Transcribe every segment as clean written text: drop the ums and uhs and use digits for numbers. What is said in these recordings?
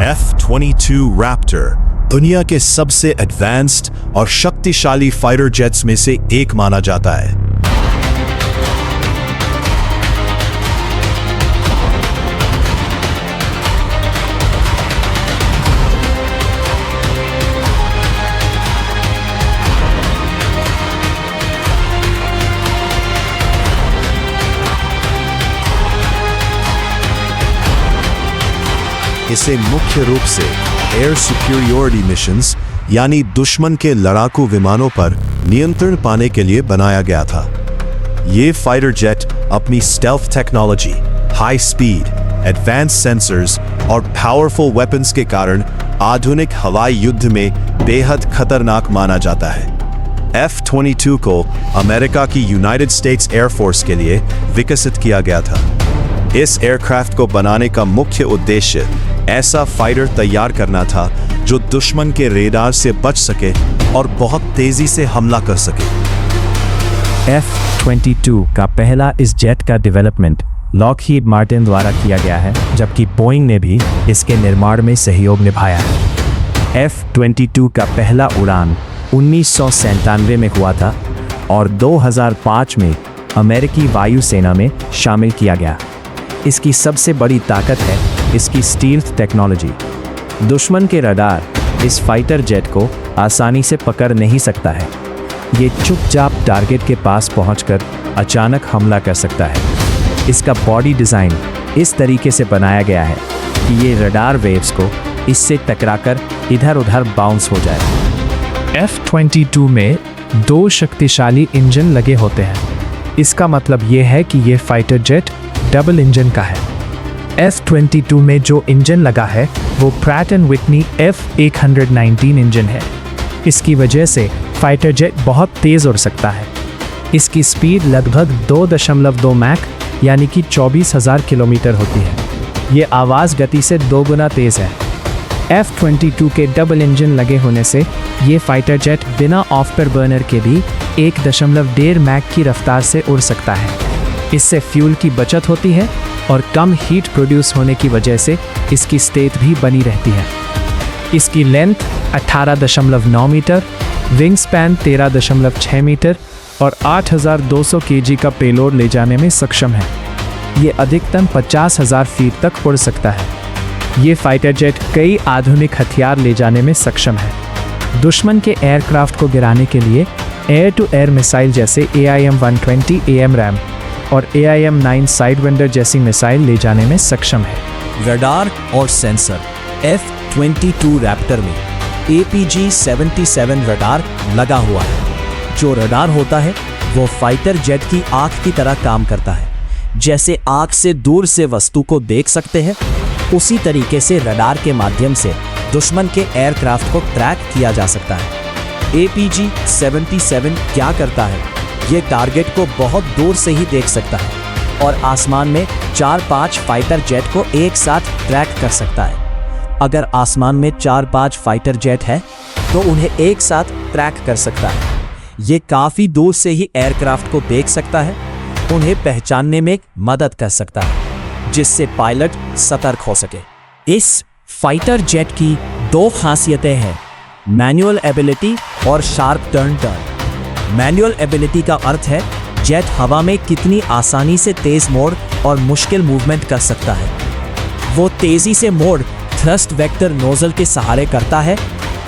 F-22 Raptor दुनिया के सबसे एडवांस्ड और शक्तिशाली फाइटर जेट्स में से एक माना जाता है। इसे मुख्य रूप से एयर सुपीरियॉरिटी मिशंस यानी दुश्मन के लड़ाकू विमानों पर नियंत्रण पाने के लिए बनाया गया था। ये फाइटर जेट अपनी stealth technology, high speed, advance sensors और पावरफुल वेपन्स के कारण आधुनिक हवाई युद्ध में बेहद खतरनाक माना जाता है। F-22 को अमेरिका की यूनाइटेड स्टेट्स एयरफोर्स के लिए विकसित किया गया था। इस एयरक्राफ्ट को बनाने का मुख्य उद्देश्य ऐसा फाइटर तैयार करना था जो दुश्मन के रेडार से बच सके और बहुत तेजी से हमला कर सके। F-22 का पहला इस जेट का डेवलपमेंट लॉकहीड मार्टिन द्वारा किया गया है, जबकि बोइंग ने भी इसके निर्माण में सहयोग निभाया है। F-22 का पहला उड़ान 1997 में हुआ था और 2005 में अमेरिकी वायुसेना में शामिल किया गया। इसकी सबसे बड़ी ताकत है इसकी स्टील्थ टेक्नोलॉजी। दुश्मन के रडार इस फाइटर जेट को आसानी से पकड़ नहीं सकता है। ये चुपचाप टारगेट के पास पहुंचकर अचानक हमला कर सकता है। इसका बॉडी डिज़ाइन इस तरीके से बनाया गया है कि ये रडार वेव्स को इससे टकराकर इधर उधर बाउंस हो जाए। F-22 में 2 शक्तिशाली इंजन लगे होते हैं। इसका मतलब ये है कि ये फाइटर जेट डबल इंजन का है। F-22 में जो इंजन लगा है वो Pratt and Whitney F-119 engine है। इसकी वजह से फाइटर जेट बहुत तेज़ उड़ सकता है। इसकी स्पीड लगभग 2.2 मैक यानी कि 24,000 किलोमीटर होती है। ये आवाज़ गति से 2 गुना तेज़ है। F-22 के डबल इंजन लगे होने से ये फाइटर जेट बिना आफ्टर बर्नर के भी 1.1 मैक की रफ्तार से उड़ सकता है। इससे फ्यूल की बचत होती है और कम हीट प्रोड्यूस होने की वजह से इसकी स्टेट भी बनी रहती है। इसकी length 18.9 metre, wing span 13.6 metre और 8,200 केजी का पेलोड ले जाने में सक्षम है। ये अधिकतम 50,000 फीट तक उड़ सकता है। ये फाइटर जेट कई आधुनिक हथियार ले जाने में सक्षम है। दुश्मन के एयरक्राफ्ट को गिराने के लिए एयर टू एयर मिसाइल जैसे AIM-120 AMRAAM और AIM-9 साइडविंडर जैसी मिसाइल ले जाने में सक्षम है। रडार और सेंसर F-22 रैप्टर में APG-77 रडार लगा हुआ है। जो रडार होता है वो फाइटर जेट की आंख की तरह काम करता है। जैसे आंख से दूर से वस्तु को देख सकते हैं, उसी तरीके से रडार के माध्यम से दुश्मन के एयरक्राफ्ट को ट्रैक किया जा सकता है। APG-77 क्या करता है? ये टारगेट को बहुत दूर से ही देख सकता है और आसमान में 4-5 फाइटर जेट को एक साथ ट्रैक कर सकता है। अगर आसमान में 4-5 फाइटर जेट है तो उन्हें एक साथ ट्रैक कर सकता है। ये काफ़ी दूर से ही एयरक्राफ्ट को देख सकता है, उन्हें पहचानने में मदद कर सकता है, जिससे पायलट सतर्क हो सके। इस फाइटर जेट की 2 खासियतें हैं, मैनुअल एबिलिटी और शार्प टर्न। मैनुअल एबिलिटी का अर्थ है जेट हवा में कितनी आसानी से तेज मोड़ और मुश्किल मूवमेंट कर सकता है। वो तेजी से मोड़ थ्रस्ट वेक्टर नोजल के सहारे करता है।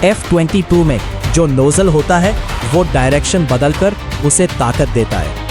F-22 में जो नोजल होता है वो डायरेक्शन बदलकर उसे ताकत देता है।